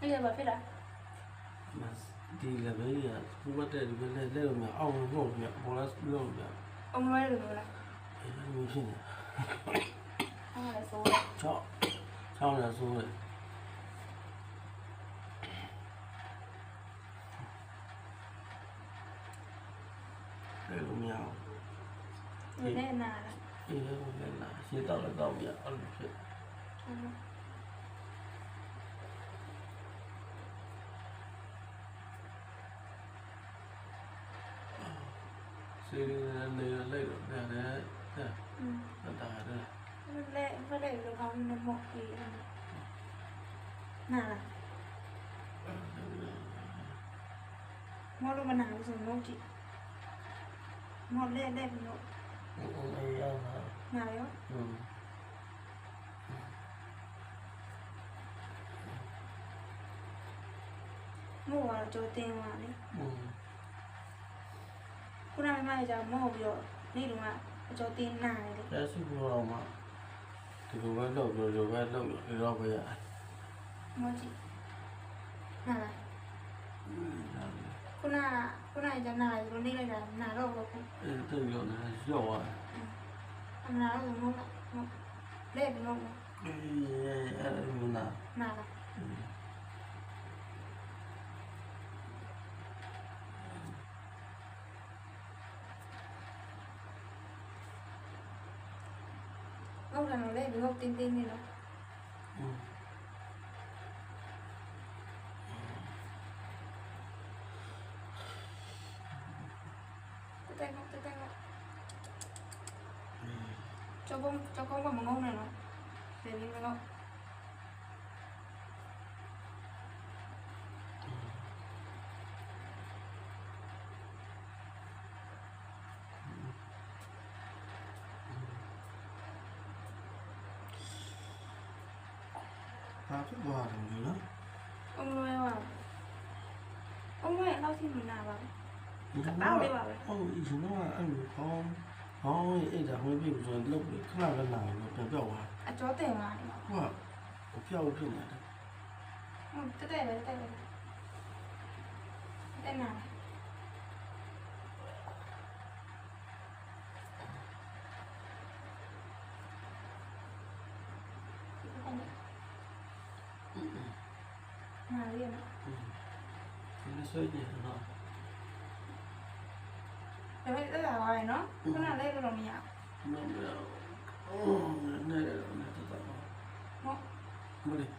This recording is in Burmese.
အဲ့ဒါဘာဖြစ်တာ ဒီလည်းပဲရစူပတ်တဲ့ဒီပဲလဲလို့မြအောင်လို့မြဘောလားလို့မြ အုံလွဲလို့ပြောလား အဲ့ဒါမျိုးရှင်းနေ ဟာလည်းဆိုး ချောင်းရဆိုးတယ်အဲ့လိုမြအောင် ဒီနဲ့နာလား အေးလည်းလာရှင်းတော့တော့မြအဲ့လိုဖြစ်စေးနေလိုက်တော့တယ်တဲ့တာတယ် မလဲလို့ခေါင်းနဲ့မော့ပြီးနာလားမော့လို့မနာဘူးဆိုမော့ကြည့်မော့လဲပြီးတော့ အေးရပါ နာရော မို့ကတော့ကြိုတင်းသွားလေခုနကမှကြောင့်မော့ပြီးတော့နေ့တုန်းကအကြိုတင်းနာတယ်လေ ဒါစုဘောမှာဒီလိုပဲလုပ်လို့လိုပဲလုပ်လို့တော့ပဲရ မော့ကြည့်နာလားခုနကနာရီလိုနေလိုက်တာနာတော့ဘူး အဲ့တူရောနေရောသွား အနာတော့မော့လဲပြီးတော့ အေးအဲ့လိုနာ နာလားဟုတ်တယ်နော်လေဒီဟုတ်တင်းတင်းနေတော့တက်ကျောင်းကမငုံနဲ့နော်ဒီလိုမျိုးဘာဖြစ်သွားတယ်လဲနော် အုံးလွဲပါအုံးလွဲတော့ရှိမနာပါဘူးဟုတ်ဒီတော့အဲ့လိုဟောအဲ့ဒါဟိုပြဆိုလုပ်ပြီးခဏပဲလာတော့ပြန်ပြောက်သွား အကျော်တင်လာတယ် ဟုတ်ပြောက်ဖြစ်နေတယ် ဟုတ်တက်နာနာရီနော် ဒီဆွေးနေတော့ ဒါပေမဲ့တက်လာပါရဲ့နော်ခုနလေးလို့မရ နော်နေတော့တော့ ဟုတ် မလေး